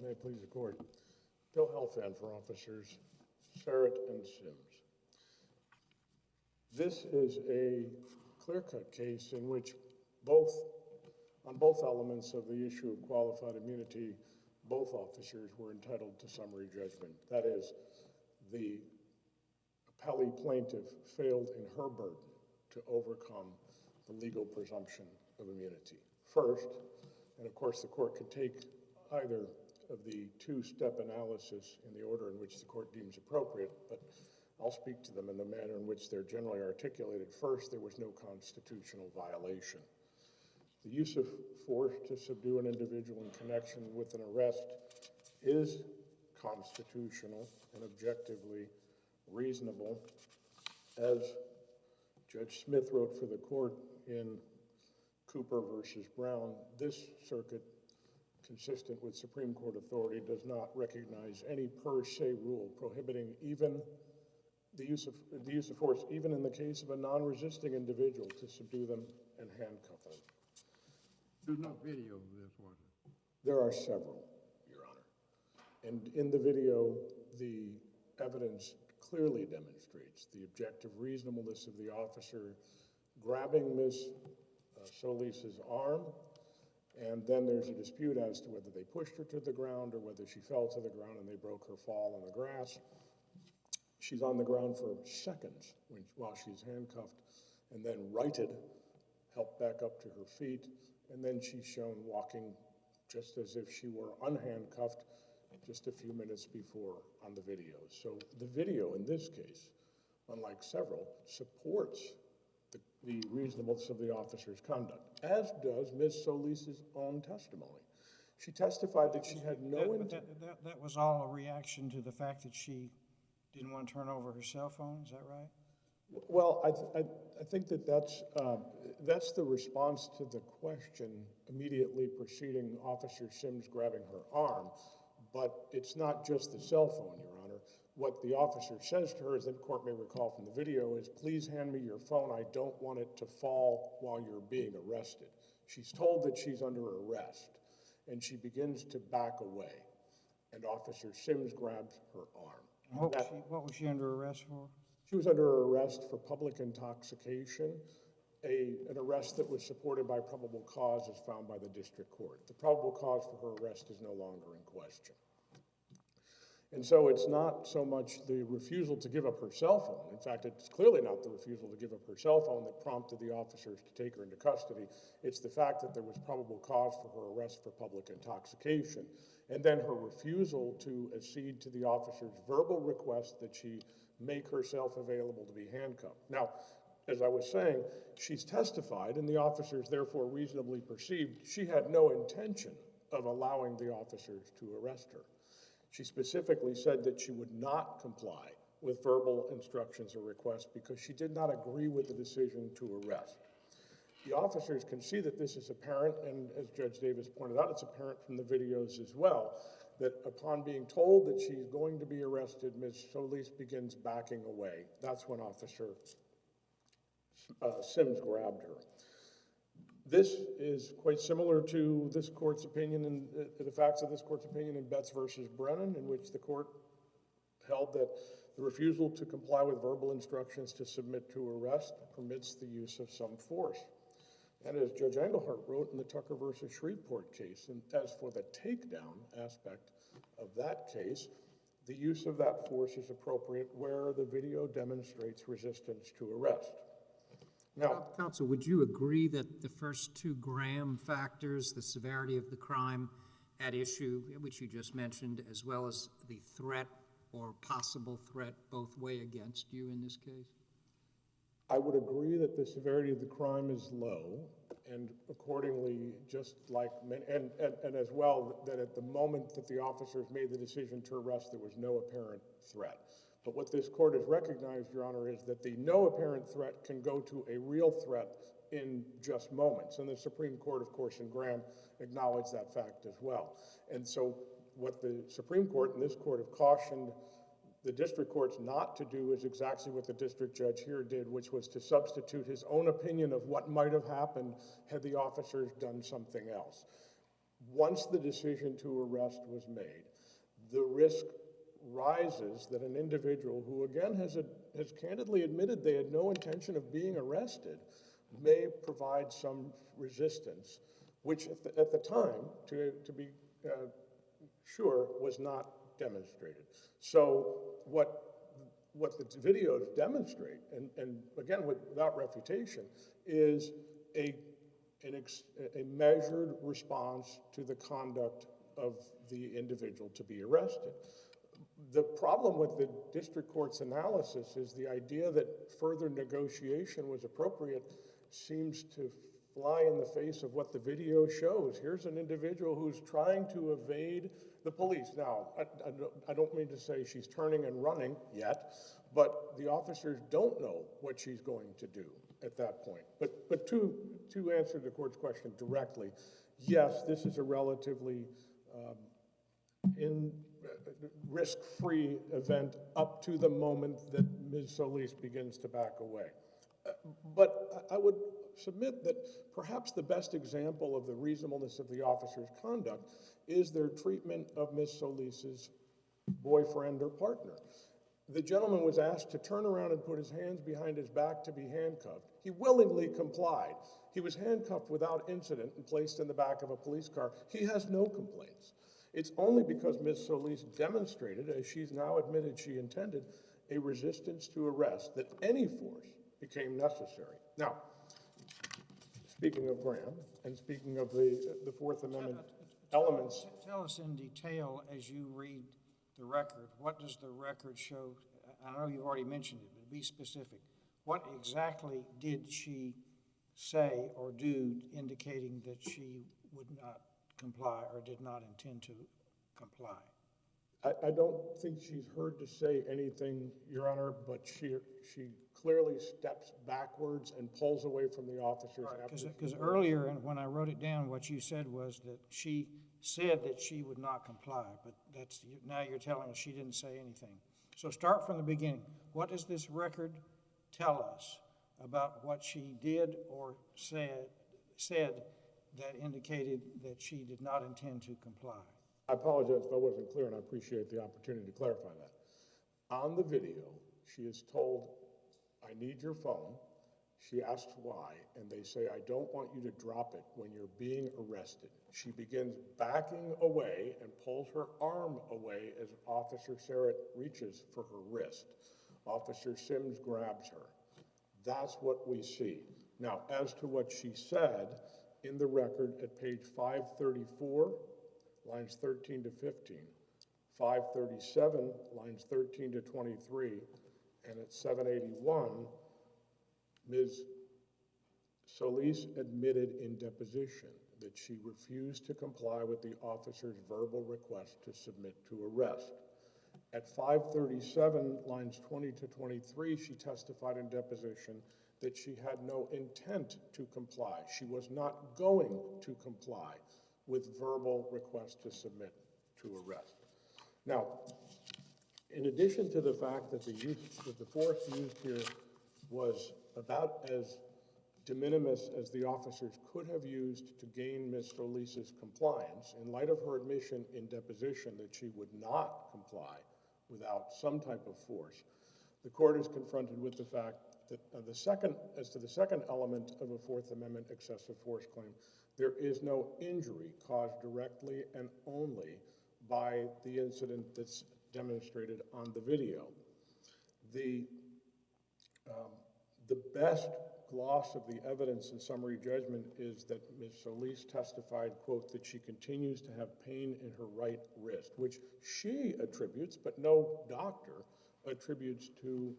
May it please the court. Bill Helfand for officers Serrett and Sims. This is a clear-cut case in which on both elements of the issue of qualified immunity, both officers were entitled to summary judgment. That is, the appellee plaintiff failed in her burden to overcome the legal presumption of immunity. First, and of course the court could take either of the two-step analysis in the order in which the court deems appropriate, but I'll speak to them in the manner in which they're generally articulated. First, there was no constitutional violation. The use of force to subdue an individual in connection with an arrest is constitutional and objectively reasonable. As Judge Smith wrote for the court in Cooper versus Brown, this circuit, consistent with Supreme Court authority, does not recognize any per se rule prohibiting even the use of force, even in the case of a non-resisting individual, to subdue them and handcuff them. There's no video of this, was it? There are several, Your Honor. And in the video, the evidence clearly demonstrates the objective reasonableness of the officer grabbing Ms. Solis's arm, and then there's a dispute as to whether they pushed her to the ground or whether she fell to the ground and they broke her fall on the grass. She's on the ground for seconds while she's handcuffed, and then righted, helped back up to her feet, and then she's shown walking just as if she were unhandcuffed just a few minutes before on the video. So the video in this case, unlike several, supports the reasonableness of the officer's conduct, as does Ms. Solis's own testimony. She testified that she had no intent. That was all a reaction to the fact that she didn't want to turn over her cell phone, is that right? Well, I think that that's the response to the question immediately preceding Officer Sims grabbing her arm, but it's not just the cell phone, Your Honor. What the officer says to her, as the court may recall from the video, is, please hand me your phone, I don't want it to fall while you're being arrested. She's told that she's under arrest, and she begins to back away, and Officer Sims grabs her arm. What was she under arrest for? She was under arrest for public intoxication, an arrest that was supported by probable cause as found by the district court. The probable cause for her arrest is no longer in question. And so it's not so much the refusal to give up her cell phone. In fact, it's clearly not the refusal to give up her cell phone that prompted the officers to take her into custody. It's the fact that there was probable cause for her arrest for public intoxication, and then her refusal to accede to the officer's verbal request that she make herself available to be handcuffed. Now, as I was saying, she's testified, and the officers therefore reasonably perceived she had no intention of allowing the officers to arrest her. She specifically said that she would not comply with verbal instructions or requests because she did not agree with the decision to arrest. The officers can see that this is apparent, and as Judge Davis pointed out, it's apparent from the videos as well, that upon being told that she's going to be arrested, Ms. Solis begins backing away. That's when Officer Sims grabbed her. This is quite similar to this court's opinion and the facts of this court's opinion in Betts versus Brennan, in which the court held that the refusal to comply with verbal instructions to submit to arrest permits the use of some force. And as Judge Engelhardt wrote in the Tucker versus Shreveport case, and as for the takedown aspect of that case, the use of that force is appropriate where the video demonstrates resistance to arrest. Now, Counsel, would you agree that the first two Graham factors, the severity of the crime at issue, which you just mentioned, as well as the threat or possible threat, both weigh against you in this case? I would agree that the severity of the crime is low, and accordingly, just like, and as well, that at the moment that the officers made the decision to arrest, there was no apparent threat. But what this court has recognized, Your Honor, is that the no apparent threat can go to a real threat in just moments. And the Supreme Court, of course, in Graham acknowledged that fact as well. And so what the Supreme Court and this court have cautioned the district courts not to do is exactly what the district judge here did, which was to substitute his own opinion of what might have happened had the officers done something else. once the decision to arrest was made, the risk rises that an individual who, again, has candidly admitted they had no intention of being arrested may provide some resistance, which at the time, to be sure, was not demonstrated. So what the videos demonstrate, and again, without refutation, is a measured response to the conduct of the individual to be arrested. The problem with the district court's analysis is the idea that further negotiation was appropriate seems to fly in the face of what the video shows. Here's an individual who's trying to evade the police. Now, I don't mean to say she's turning and running yet, but the officers don't know what she's going to do at that point. But to answer the court's question directly, yes, this is a relatively risk-free event up to the moment that Ms. Solis begins to back away. But I would submit that perhaps the best example of the reasonableness of the officer's conduct is their treatment of Ms. Solis's boyfriend or partner. The gentleman was asked to turn around and put his hands behind his back to be handcuffed. He willingly complied. He was handcuffed without incident and placed in the back of a police car. He has no complaints. It's only because Ms. Solis demonstrated, as she's now admitted she intended, a resistance to arrest that any force became necessary. Now, speaking of Graham, and speaking of the Fourth Amendment elements. Tell us in detail, as you read the record, what does the record show? I know you've already mentioned it, but be specific. What exactly did she say or do indicating that she would not comply or did not intend to comply? I don't think she's heard to say anything, Your Honor, but she clearly steps backwards and pulls away from the officers. Because earlier, when I wrote it down, what you said was that she said that she would not comply, but now you're telling us she didn't say anything. So start from the beginning. What does this record tell us about what she did or said that indicated that she did not intend to comply? I apologize if I wasn't clear, and I appreciate the opportunity to clarify that. On the video, she is told, "I need your phone." She asks why, and they say, "I don't want you to drop it when you're being arrested." She begins backing away and pulls her arm away as Officer Serrett reaches for her wrist. Officer Sims grabs her. That's what we see. Now, as to what she said in the record at page 534, lines 13 to 15, 537, lines 13 to 23, and at 781, Ms. Solis admitted in deposition that she refused to comply with the officer's verbal request to submit to arrest. At 537, lines 20 to 23, she testified in deposition that she had no intent to comply. She was not going to comply with verbal requests to submit to arrest. Now, in addition to the fact that the force used here was about as de minimis as the officers could have used to gain Ms. Solis's compliance, in light of her admission in deposition that she would not comply without some type of force, the court is confronted with the fact that as to the second element of a Fourth Amendment excessive force claim, there is no injury caused directly and only by the incident that's demonstrated on the video. The best gloss of the evidence in summary judgment is that Ms. Solis testified, quote, that she continues to have pain in her right wrist, which she attributes, but no doctor attributes to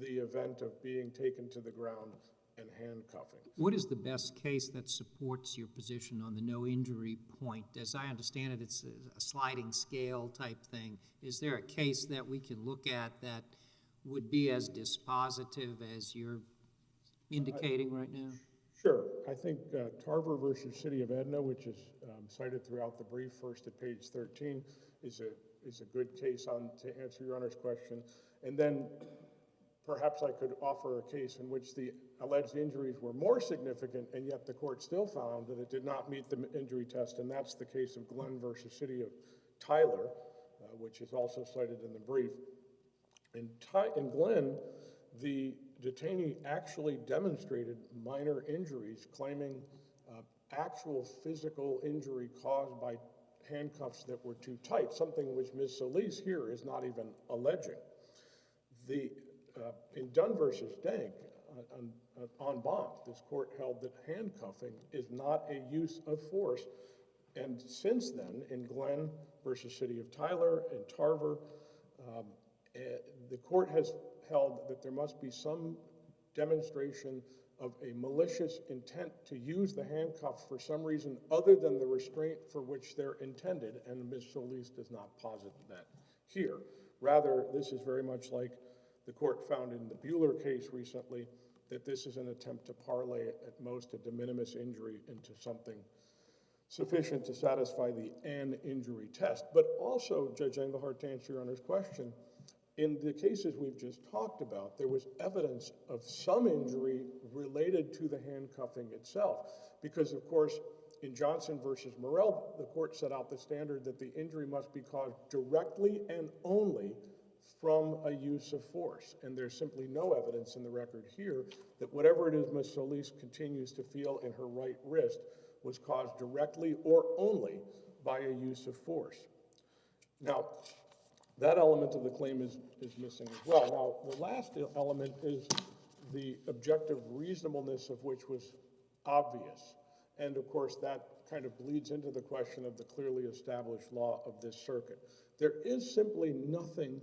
the event of being taken to the ground and handcuffing. What is the best case that supports your position on the no injury point? As I understand it, it's a sliding scale type thing. Is there a case that we can look at that would be as dispositive as you're indicating right now? Sure. I think Tarver versus City of Edna, which is cited throughout the brief, first at page 13, is a good case to answer Your Honor's question. And then perhaps I could offer a case in which the alleged injuries were more significant, and yet the court still found that it did not meet the injury test, and that's the case of Glenn versus City of Tyler, which is also cited in the brief. In Glenn, the detainee actually demonstrated minor injuries, claiming actual physical injury caused by handcuffs that were too tight, something which Ms. Solis here is not even alleging. In Dunn versus Dank, on Banc, this court held that handcuffing is not a use of force. And since then, in Glenn versus City of Tyler and Tarver, the court has held that there must be some demonstration of a malicious intent to use the handcuffs for some reason other than the restraint for which they're intended, and Ms. Solis does not posit that here. Rather, this is very much like the court found in the Bueller case recently, that this is an attempt to parlay at most a de minimis injury into something sufficient to satisfy the an injury test. But also, Judge Engelhardt, to answer Your Honor's question, in the cases we've just talked about, there was evidence of some injury related to the handcuffing itself. Because, of course, in Johnson versus Morrell, the court set out the standard that the injury must be caused directly and only from a use of force. And there's simply no evidence in the record here that whatever it is Ms. Solis continues to feel in her right wrist was caused directly or only by a use of force. Now, that element of the claim is missing as well. Now, the last element is the objective reasonableness of which was obvious. And of course, that kind of bleeds into the question of the clearly established law of this circuit. There is simply nothing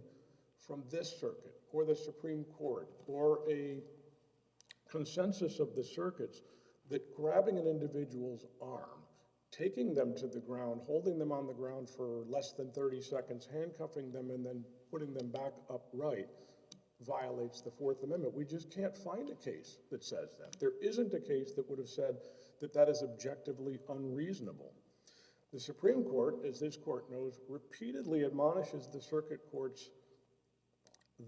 from this circuit or the Supreme Court or a consensus of the circuits that grabbing an individual's arm, taking them to the ground, holding them on the ground for less than 30 seconds, handcuffing them, and then putting them back upright violates the Fourth Amendment. We just can't find a case that says that. There isn't a case that would have said that that is objectively unreasonable. The Supreme Court, as this court knows, repeatedly admonishes the circuit courts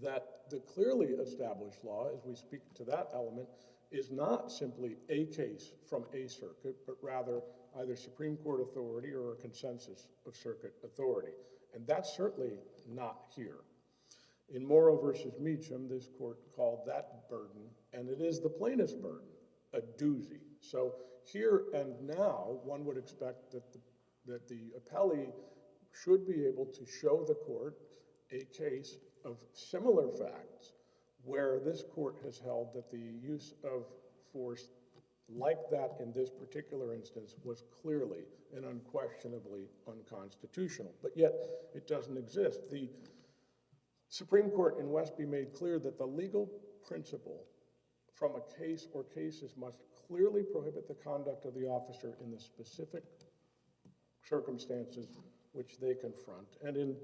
that the clearly established law, as we speak to that element, is not simply a case from a circuit, but rather either Supreme Court authority or a consensus of circuit authority. And that's certainly not here. In Morrow versus Meacham, this court called that burden, and it is the plaintiff's burden, a doozy. So here and now, one would expect that the appellee should be able to show the court a case of similar facts where this court has held that the use of force like that in this particular instance was clearly and unquestionably unconstitutional, but yet it doesn't exist. The Supreme Court in Westby made clear that the legal principle from a case or cases must clearly prohibit the conduct of the officer in the specific circumstances which they confront. And in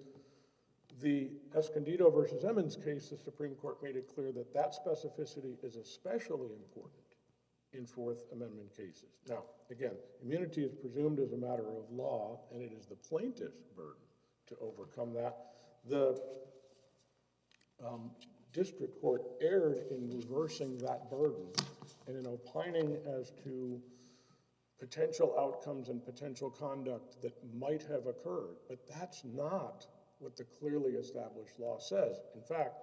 the Escondido versus Emmons case, the Supreme Court made it clear that that specificity is especially important in Fourth Amendment cases. Now, again, immunity is presumed as a matter of law, and it is the plaintiff's burden to overcome that. The district court erred in reversing that burden and in opining as to potential outcomes and potential conduct that might have occurred, but that's not what the clearly established law says. In fact,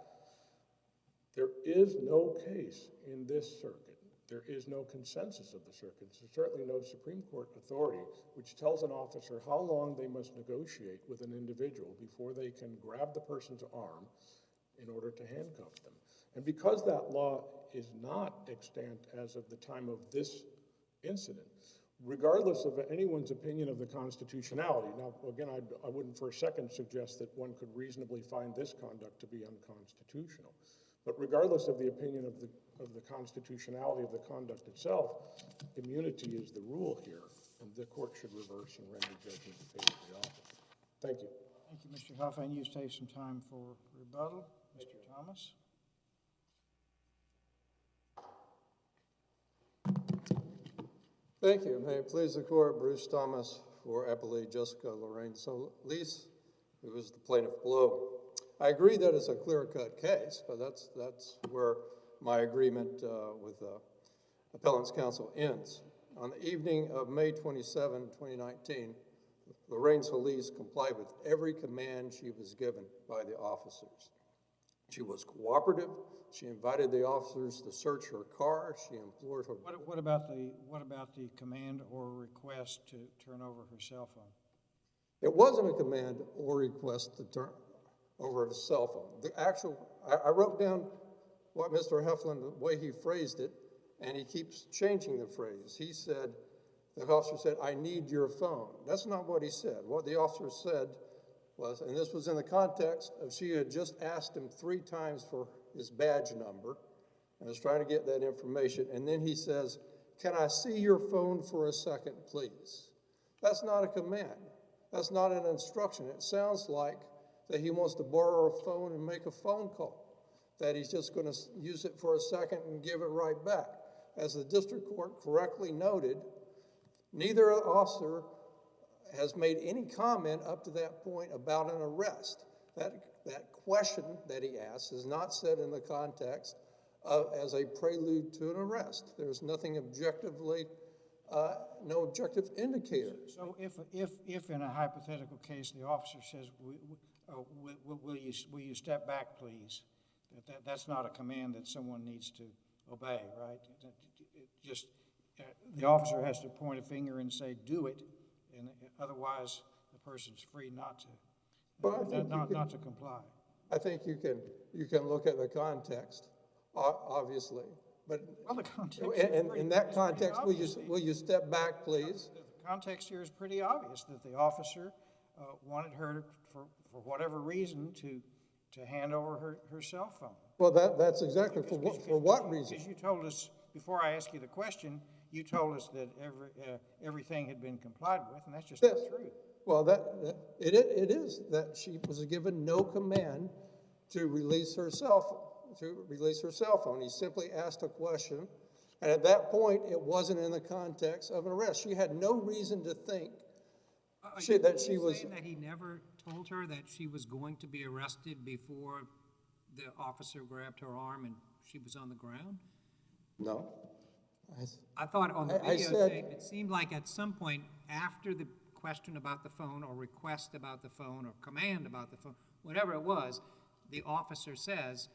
there is no case in this circuit, there is no consensus of the circuits, there's certainly no Supreme Court authority which tells an officer how long they must negotiate with an individual before they can grab the person's arm in order to handcuff them. And because that law is not extant as of the time of this incident, regardless of anyone's opinion of the constitutionality. Now, again, I wouldn't for a second suggest that one could reasonably find this conduct to be unconstitutional. But regardless of the opinion of the constitutionality of the conduct itself, immunity is the rule here, and the court should reverse and render judgment in favor of the officer. Thank you. Thank you, Mr. Helfand. You've saved some time for rebuttal. Mr. Thomas? Thank you. May it please the court, Bruce Thomas for appellee Jessica Lorraine Solis, who is the plaintiff below. I agree that it's a clear-cut case, but that's where my agreement with Appellant's counsel ends. On the evening of May 27, 2019, Lorraine Solis complied with every command she was given by the officers. She was cooperative. She invited the officers to search her car. She implored her. What about the command or request to turn over her cell phone? It wasn't a command or request to turn over the cell phone. The actual, I wrote down what Mr. Helfand, the way he phrased it, and he keeps changing the phrase. He said, the officer said, "I need your phone." That's not what he said. What the officer said was, and this was in the context of she had just asked him 3 times for his badge number and was trying to get that information. And then he says, "Can I see your phone for a second, please?" That's not a command. That's not an instruction. It sounds like that he wants to borrow a phone and make a phone call, that he's just going to use it for a second and give it right back. As the district court correctly noted, neither officer has made any comment up to that point about an arrest. That question that he asks is not said in the context as a prelude to an arrest. There's nothing objectively, no objective indicator. So if in a hypothetical case the officer says, will you step back, please? That's not a command that someone needs to obey, right? The officer has to point a finger and say, "Do it," and otherwise the person's free not to comply. I think you can look at the context, obviously, but Well, the context in that context, will you step back, please? The context here is pretty obvious that the officer wanted her, for whatever reason, to hand over her cell phone. Well, that's exactly for what reason? Because you told us, before I ask you the question, you told us that everything had been complied with, and that's just not true. Well, it is that she was given no command to release her cell phone. He simply asked a question, and at that point, it wasn't in the context of an arrest. She had no reason to think that she was. Saying that he never told her that she was going to be arrested before the officer grabbed her arm and she was on the ground? No. I thought on the videotape, it seemed like at some point after the question about the phone or request about the phone or command about the phone, whatever it was, the officer says,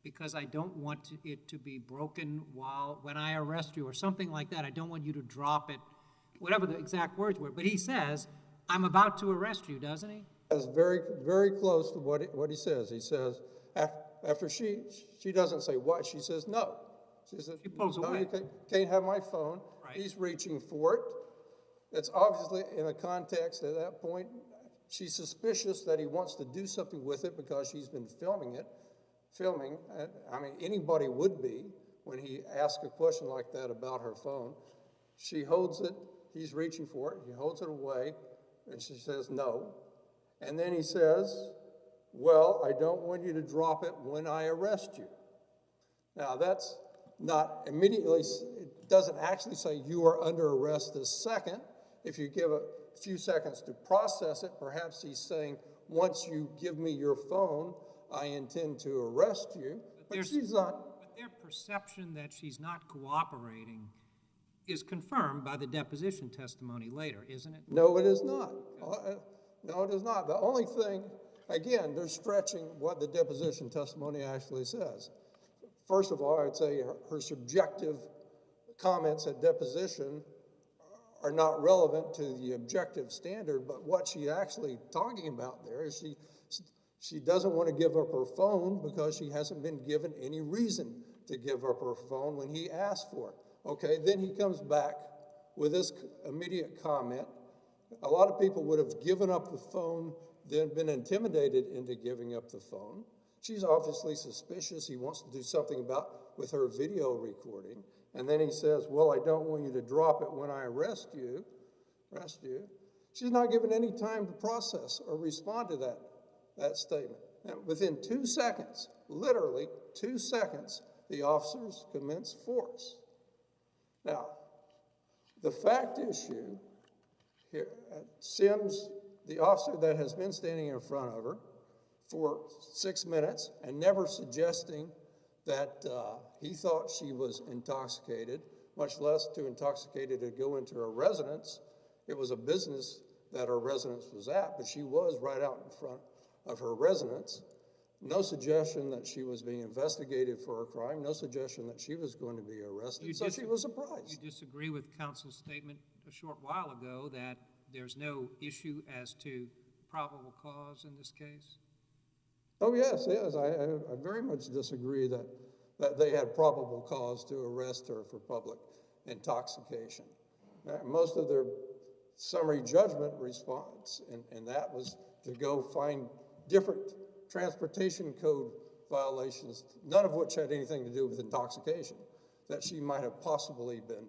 "Because I don't want it to be broken when I arrest you," or something like that. "I don't want you to drop it," whatever the exact words were. But he says, "I'm about to arrest you," doesn't he? That's very, very close to what he says. He says, after she doesn't say what, she says no. She says, She pulls "No, away. you can't have my phone." Right. He's reaching for it. It's obviously in a context at that point, she's suspicious that he wants to do something with it because she's been filming. I mean, anybody would be when he asks a question like that about her phone. She holds it. He's reaching for it. He holds it away, and she says no. And then he says, "Well, I don't want you to drop it when I arrest you." Now, that's not immediately, it doesn't actually say you are under arrest this second. If you give a few seconds to process it, perhaps he's saying, once you give me your phone, I intend to arrest you. But she's not. But their perception that she's not cooperating is confirmed by the deposition testimony later, isn't it? No, it is not. No, it is not. The only thing, again, they're stretching what the deposition testimony actually says. First of all, I'd say her subjective comments at deposition are not relevant to the objective standard, but what she's actually talking about there is she doesn't want to give up her phone because she hasn't been given any reason to give up her phone when he asked for it. Okay, then he comes back with this immediate comment. A lot of people would have given up the phone, then been intimidated into giving up the phone. She's obviously suspicious. He wants to do something with her video recording. And then he says, "Well, I don't want you to drop it when I arrest you. She's not given any time to process or respond to that statement. And within 2 seconds, literally 2 seconds, the officers commence force. Now, the fact issue here, Sims, the officer that has been standing in front of her, for 6 minutes and never suggesting that he thought she was intoxicated, much less too intoxicated to go into her residence. It was a business that her residence was at, but she was right out in front of her residence. No suggestion that she was being investigated for a crime, no suggestion that she was going to be arrested, so she was surprised. You disagree with counsel's statement a short while ago that there's no issue as to probable cause in this case? Oh, yes, I very much disagree that they had probable cause to arrest her for public intoxication. Most of their summary judgment response, and that was to go find different transportation code violations, none of which had anything to do with intoxication, that she might have possibly been,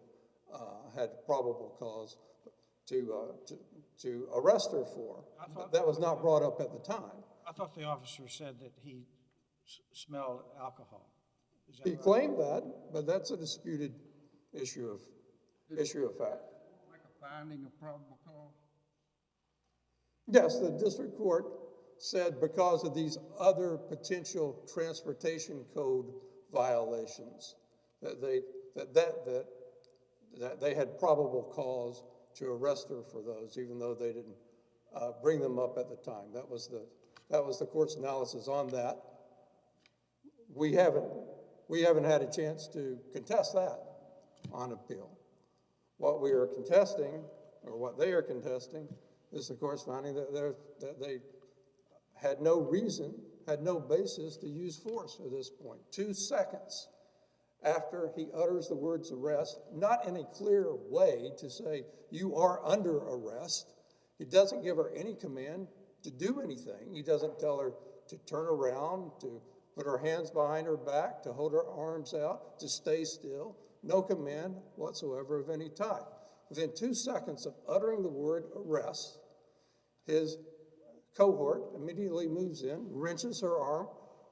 had probable cause to arrest her for. That was not brought up at the time. I thought the officer said that he smelled alcohol. Is that He right? claimed that, but that's a disputed issue of fact. Like a finding of probable cause? Yes, the district court said because of these other potential transportation code violations, that they had probable cause to arrest her for those, even though they didn't bring them up at the time. That was the court's analysis on that. We haven't had a chance to contest that on appeal. What we are contesting, or what they are contesting, is the court's finding that they had no reason, had no basis to use force at this point. 2 seconds after he utters the words arrest, not in a clear way to say, you are under arrest. He doesn't give her any command to do anything. He doesn't tell her to turn around, to put her hands behind her back, to hold her arms out, to stay still. No command whatsoever of any type. Within 2 seconds of uttering the word arrest, his cohort immediately moves in, wrenches her arm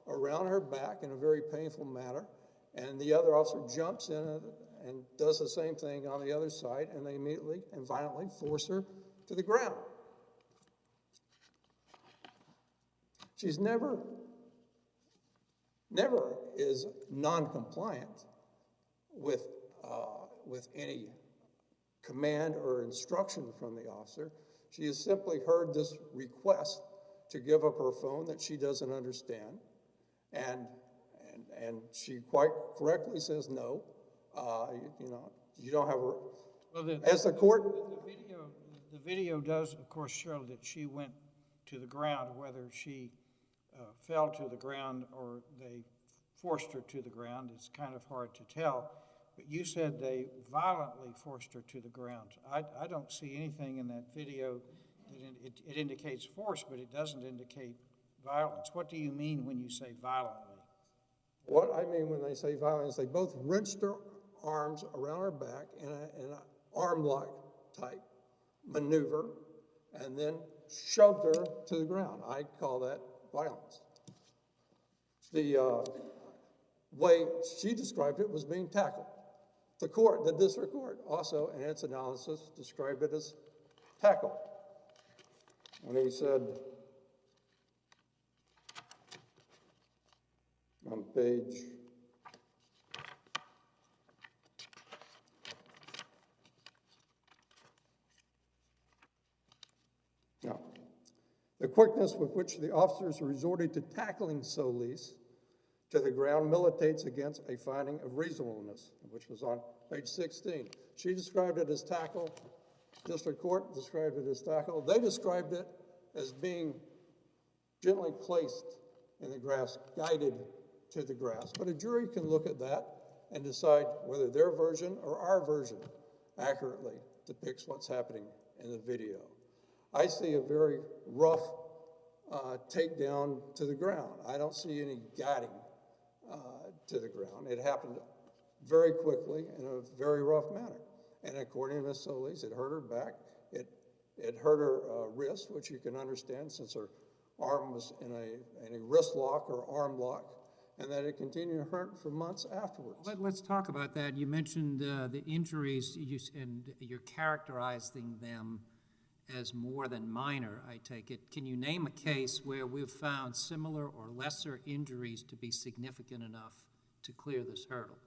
around her back in a very painful manner, and the other officer jumps in and does the same thing on the other side, and they immediately and violently force her to the ground. She's never is non-compliant with any command or instruction from the officer. She has simply heard this request to give up her phone that she doesn't understand, and she quite correctly says no. You don't have a. Well, As the court. The video does, of course, show that she went to the ground. Whether she fell to the ground or they forced her to the ground, it's kind of hard to tell. But you said they violently forced her to the ground. I don't see anything in that video that it indicates force, but it doesn't indicate violence. What do you mean when you say violently? What I mean when they say violence, they both wrenched her arms around her back in an arm-lock type maneuver, and then shoved her to the ground. I call that violence. The way she described it was being tackled. The district court, also in its analysis, described it as tackle. And he said on page the quickness with which the officers resorted to tackling Solis to the ground militates against a finding of reasonableness, which was on page 16. She described it as tackle. District court described it as tackle. They described it as being gently placed in the grass, guided to the grass. But a jury can look at that and decide whether their version or our version accurately depicts what's happening in the video. I see a very rough takedown to the ground. I don't see any guiding to the ground. It happened very quickly in a very rough manner. And according to Ms. Solis, it hurt her back. It hurt her wrist, which you can understand since her arm was in a wrist lock or arm lock, and that it continued to hurt for months afterwards. Let's talk about that. You mentioned the injuries, and you're characterizing them as more than minor, I take it. Can you name a case where we've found similar or lesser injuries to be significant enough to clear this hurdle?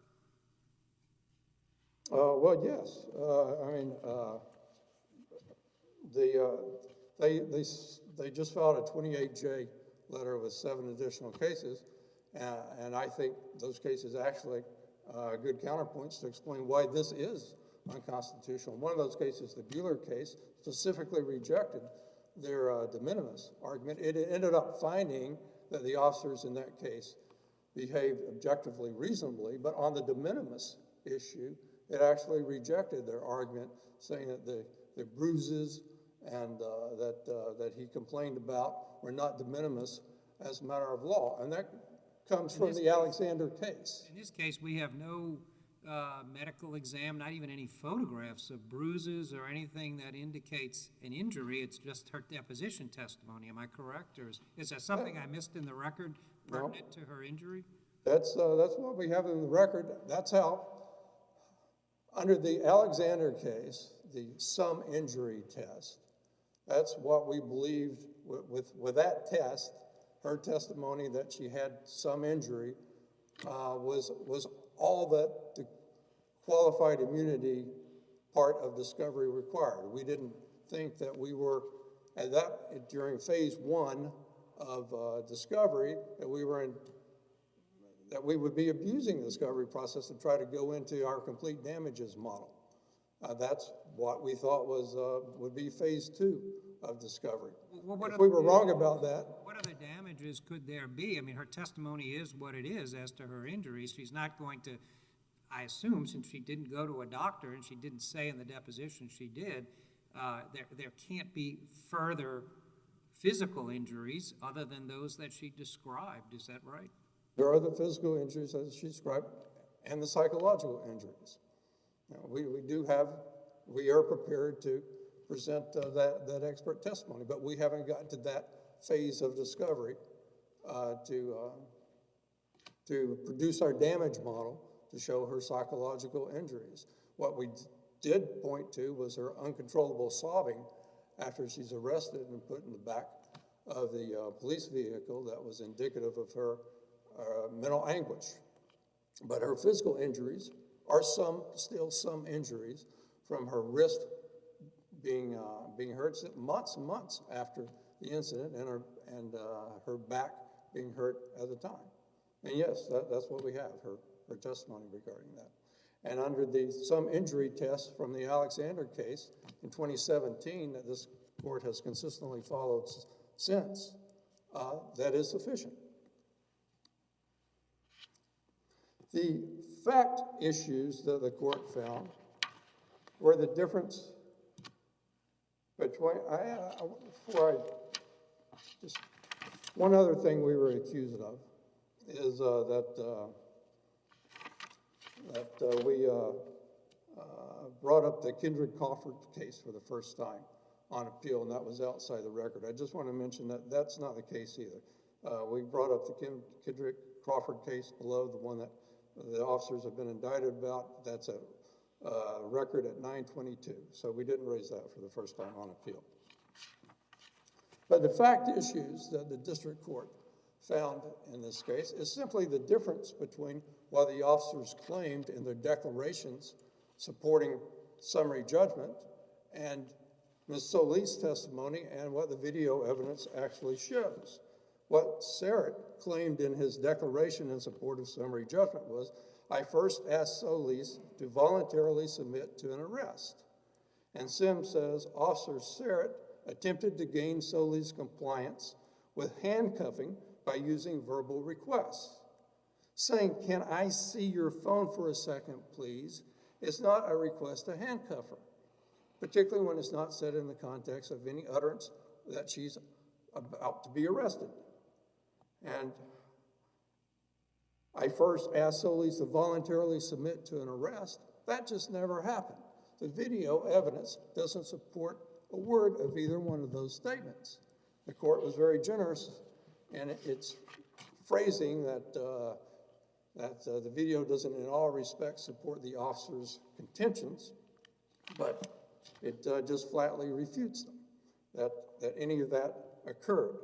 Well, yes. I mean, they just filed a 28J letter with 7 additional cases, and I think those cases actually are good counterpoints to explain why this is unconstitutional. One of those cases, the Bueller case, specifically rejected their de minimis argument. It ended up finding that the officers in that case behaved objectively reasonably, but on the de minimis issue, it actually rejected their argument, saying that the bruises and that he complained about were not de minimis as a matter of law. And that comes from the Alexander case. In this case, we have no medical exam, not even any photographs of bruises or anything that indicates an injury. It's just her deposition testimony. Am I correct? Or is that something I missed in the record pertinent to her injury? That's what we have in the record. That's how, under the Alexander case, the sum injury test, that's what we believed with that test. Her testimony that she had some injury was all that the qualified immunity part of discovery required. We didn't think that we were, at that, during phase 1 of discovery, that we would be abusing the discovery process to try to go into our complete damages model. That's what we thought would be phase 2 of discovery. Well, if we were wrong about that. What other damages could there be? I mean, her testimony is what it is as to her injuries. She's not going to, I assume, since she didn't go to a doctor and she didn't say in the deposition she did, there can't be further physical injuries other than those that she described. Is that right? There are the physical injuries as she described and the psychological injuries. You know, we are prepared to present that expert testimony, but we haven't gotten to that phase of discovery to produce our damage model to show her psychological injuries. What we did point to was her uncontrollable sobbing after she's arrested and put in the back of the police vehicle that was indicative of her mental anguish. But her physical injuries are still some injuries from her wrist being hurt months and months after the incident, and her back being hurt at the time. And yes, that's what we have, her testimony regarding that. And under the some injury test from the Alexander case in 2017 that this court has consistently followed since, that is sufficient. The fact issues that the court found were the difference between, just one other thing we were accused of is that we brought up the Kindred Crawford case for the first time on appeal, and that was outside the record. I just want to mention that that's not the case either. We brought up the Kindred Crawford case below, the one that the officers have been indicted about. That's a record at 922, so we didn't raise that for the first time on appeal. But the fact issues that the district court found in this case is simply the difference between what the officers claimed in their declarations supporting summary judgment and Ms. Solis' testimony and what the video evidence actually shows. What Serrett claimed in his declaration in support of summary judgment was, I first asked Solis to voluntarily submit to an arrest. And Sims says, Officer Serrett attempted to gain Solis' compliance with handcuffing by using verbal requests. Saying, can I see your phone for a second, please, is not a request to handcuff her, particularly when it's not said in the context of any utterance that she's about to be arrested. And I first asked Solis to voluntarily submit to an arrest. That just never happened. The video evidence doesn't support a word of either one of those statements. The court was very generous in its phrasing that the video doesn't in all respects support the officer's contentions, but it just flatly refutes them. that any of that occurred.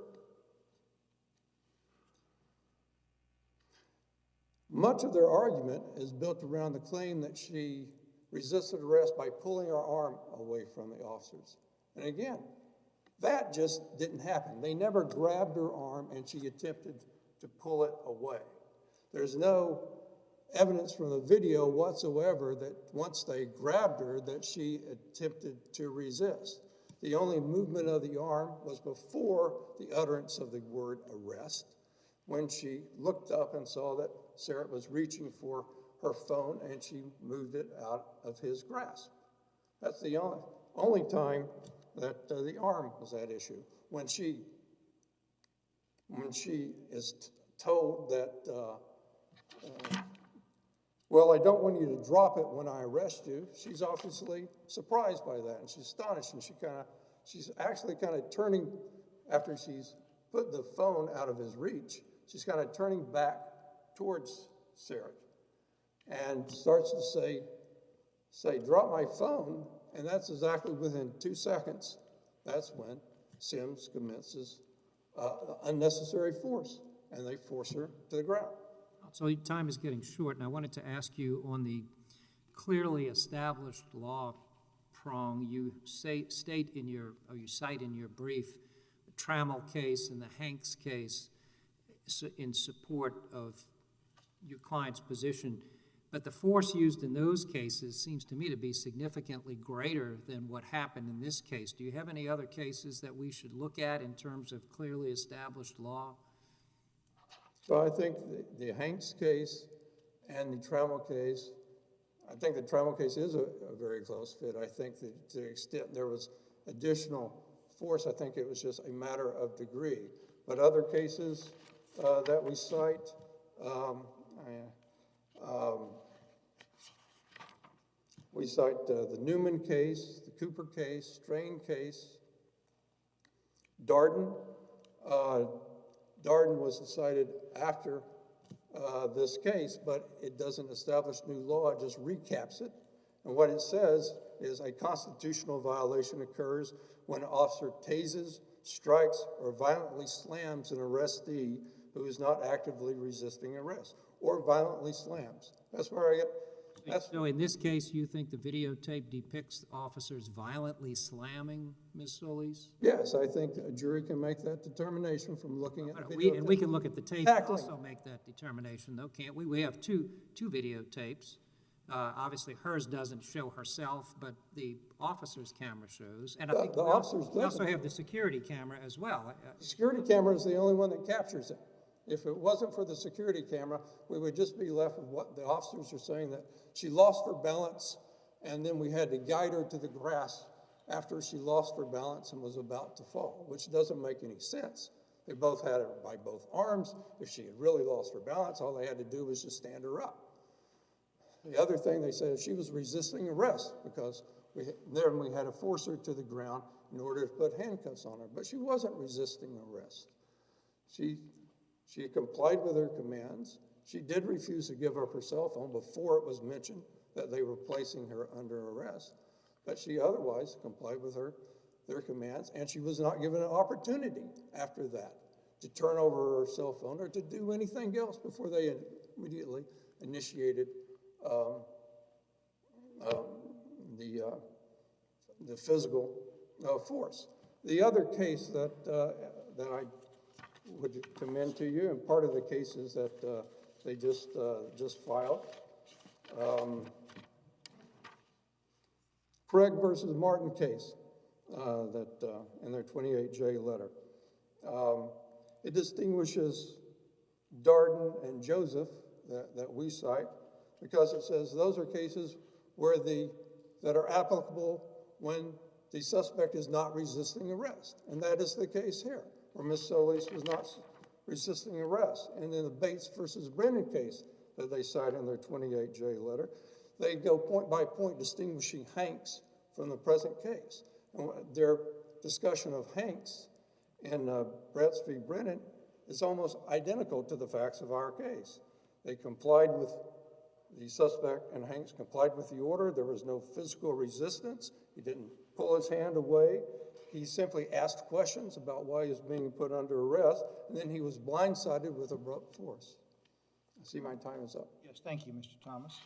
Much of their argument is built around the claim that she resisted arrest by pulling her arm away from the officers. And again, that just didn't happen. They never grabbed her arm and she attempted to pull it away. There's no evidence from the video whatsoever that once they grabbed her that she attempted to resist. The only movement of the arm was before the utterance of the word arrest, when she looked up and saw that Serrett was reaching for her phone and she moved it out of his grasp. That's the only time that the arm was at issue. When she is told that, well, I don't want you to drop it when I arrest you, she's obviously surprised by that, and she's astonished, and she's actually kind of turning, after she's put the phone out of his reach, she's kind of turning back towards Serrett and starts to say, drop my phone, and that's exactly within 2 seconds. That's when Sims commences unnecessary force, and they force her to the ground. So time is getting short, and I wanted to ask you on the clearly established law prong, you cite in your brief the Trammell case and the Hanks case in support of your client's position, but the force used in those cases seems to me to be significantly greater than what happened in this case. Do you have any other cases that we should look at in terms of clearly established law? So I think the Hanks case and the Trammell case, I think the Trammell case is a very close fit. I think that to the extent there was additional force, I think it was just a matter of degree. But other cases that we cite, we cite the Newman case, the Cooper case, Strain case, Darden. Darden was decided after this case, but it doesn't establish new law, it just recaps it. And what it says is a constitutional violation occurs when an officer tases, strikes, or violently slams an arrestee who is not actively resisting arrest, or violently slams. That's where I get. So in this case, you think the videotape depicts officers violently slamming Ms. Solis? Yes, I think a jury can make that determination from looking at the videotape. And we can look at the tape and also make that determination, though, can't we? We have two videotapes. Obviously, hers doesn't show herself, but the officer's camera shows. And I think we also have the security camera as well. The security camera is the only one that captures it. If it wasn't for the security camera, we would just be left with what the officers are saying, that she lost her balance, and then we had to guide her to the grass after she lost her balance and was about to fall, which doesn't make any sense. They both had her by both arms. If she had really lost her balance, all they had to do was just stand her up. The other thing they said is she was resisting arrest because we had to force her to the ground in order to put handcuffs on her, but she wasn't resisting arrest. She complied with her commands. She did refuse to give up her cell phone before it was mentioned that they were placing her under arrest, but she otherwise complied with their commands, and she was not given an opportunity after that to turn over her cell phone or to do anything else before they immediately initiated the physical force. The other case that I would commend to you, and part of the cases that they just filed, Craig versus Martin case that in their 28J letter. It distinguishes Darden and Joseph that we cite because it says those are cases where that are applicable when the suspect is not resisting arrest, and that is the case here, where Ms. Solis was not resisting arrest. And in the Bates versus Brennan case that they cite in their 28J letter, they go point by point distinguishing Hanks from the present case. And their discussion of Hanks in Bretz v. Brennan is almost identical to the facts of our case. They complied with the suspect, and Hanks complied with the order. There was no physical resistance. He didn't pull his hand away. he simply asked questions about why he was being put under arrest, and then he was blindsided with abrupt force. I see my time is up. Yes, thank you, Mr. Thomas.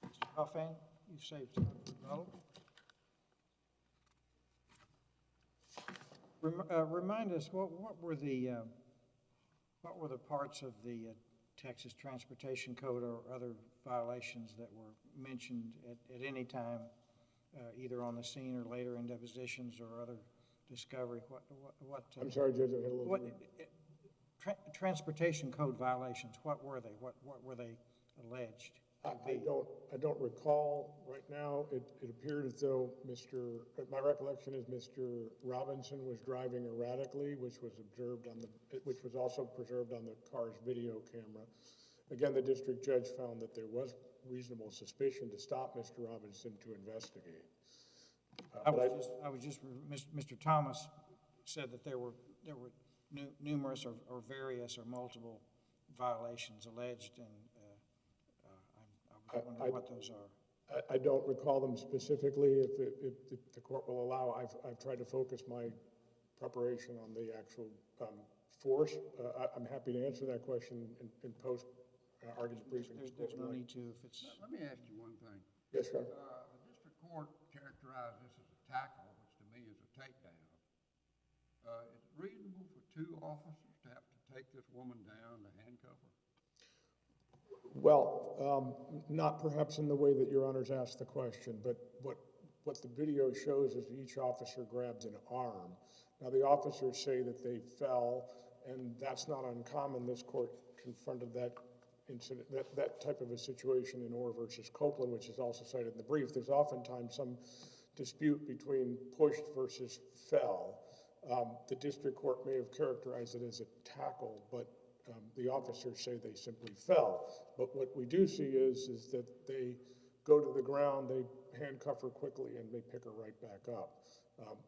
Mr. Helfand, you've saved time for rebuttal. Remind us, what were the parts of the Texas Transportation Code or other violations that were mentioned at any time, either on the scene or later in depositions or other discovery? I'm sorry, Judge, I had a little. Transportation Code violations, what were they? What were they alleged to be? I don't recall right now. It appeared as though my recollection is Mr. Robinson was driving erratically, which was also preserved on the car's video camera. Again, the district judge found that there was reasonable suspicion to stop Mr. Robinson to investigate. Mr. Thomas said that there were numerous or various or multiple violations alleged, and I was wondering what those are. I don't recall them specifically. If the court will allow, I've tried to focus my preparation on the actual force. I'm happy to answer that question in post argument briefing. There's no need to if it's. Let me ask you one thing. Yes, sir. The district court characterized this as a tackle, which to me is a takedown. Is it reasonable for two officers to have to take this woman down to handcuff her? Well, not perhaps in the way that Your Honor's asked the question, but what the video shows is each officer grabs an arm. Now, the officers say that they fell, and that's not uncommon. This court confronted that incident, that type of a situation in Orr versus Copeland, which is also cited in the brief. There's oftentimes some dispute between pushed versus fell. The district court may have characterized it as a tackle, but the officers say they simply fell. But what we do see is that they go to the ground, they handcuff her quickly, and they pick her right back up.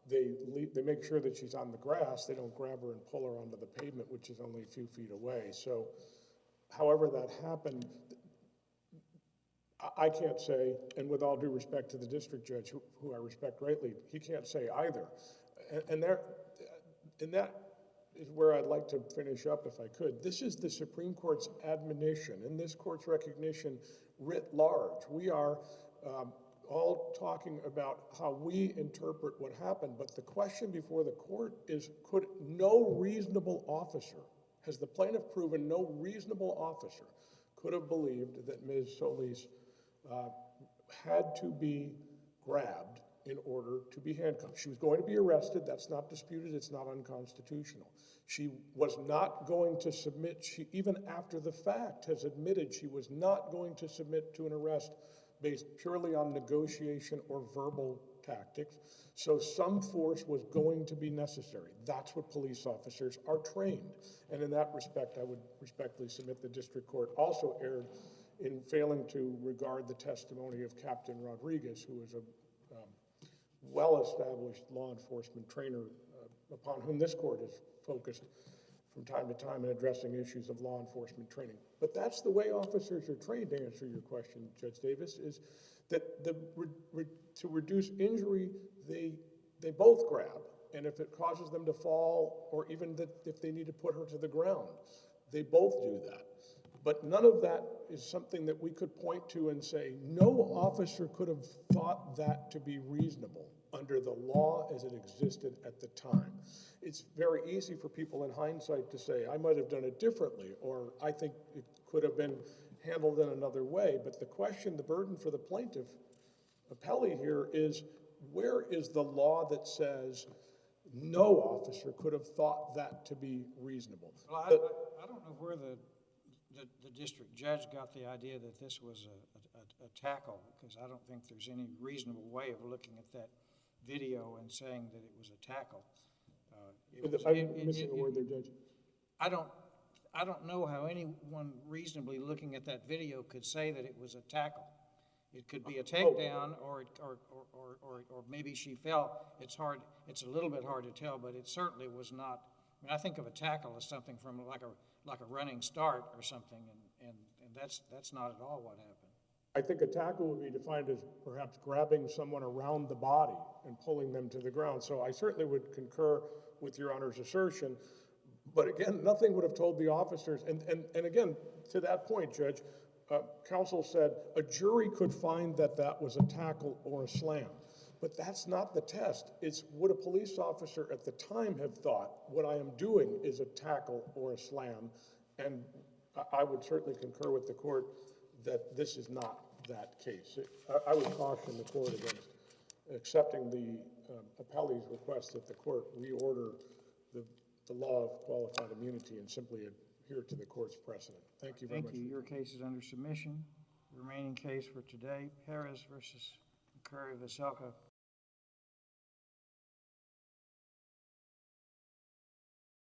They make sure that she's on the grass. They don't grab her and pull her onto the pavement, which is only a few feet away. So however that happened, I can't say, and with all due respect to the district judge, who I respect greatly, he can't say either. And that is where I'd like to finish up if I could. This is the Supreme Court's admonition and this court's recognition writ large. We are all talking about how we interpret what happened, but the question before the court is, could no reasonable officer, has the plaintiff proven no reasonable officer could have believed that Ms. Solis had to be grabbed in order to be handcuffed? She was going to be arrested. That's not disputed. It's not unconstitutional. She was not going to submit. She, even after the fact, has admitted she was not going to submit to an arrest based purely on negotiation or verbal tactics. So some force was going to be necessary. That's what police officers are trained. And in that respect, I would respectfully submit the district court also erred in failing to regard the testimony of Captain Rodriguez, who is a well-established law enforcement trainer upon whom this court is focused from time to time in addressing issues of law enforcement training. But that's the way officers are trained, to answer your question, Judge Davis, is that to reduce injury, they both grab. And if it causes them to fall, or even that if they need to put her to the ground, they both do that. But none of that is something that we could point to and say, no officer could have thought that to be reasonable under the law as it existed at the time. It's very easy for people in hindsight to say, I might have done it differently, or I think it could have been handled in another way. But the question, the burden for the plaintiff appellee here is, where is the law that says no officer could have thought that to be reasonable? Well, I don't know where the district judge got the idea that this was a tackle, because I don't think there's any reasonable way of looking at that video and saying that it was a tackle. I'm missing a word there, Judge. I don't know how anyone reasonably looking at that video could say that it was a tackle. It could be a takedown, or maybe she fell. It's hard. It's a little bit hard to tell, but it certainly was not. I mean, I think of a tackle as something from like a running start or something, and that's not at all what happened. I think a tackle would be defined as perhaps grabbing someone around the body and pulling them to the ground. So I certainly would concur with Your Honor's assertion. But again, nothing would have told the officers, and again, to that point, Judge, counsel said a jury could find that that was a tackle or a slam. But that's not the test. It's would a police officer at the time have thought what I am doing is a tackle or a slam? And I would certainly concur with the court that this is not that case. I would caution the court against accepting the appellee's request that the court reorder the law of qualified immunity and simply adhere to the court's precedent. Thank you very much. Thank you. Your case is under submission. The remaining case for today, Perez versus Curry Veselka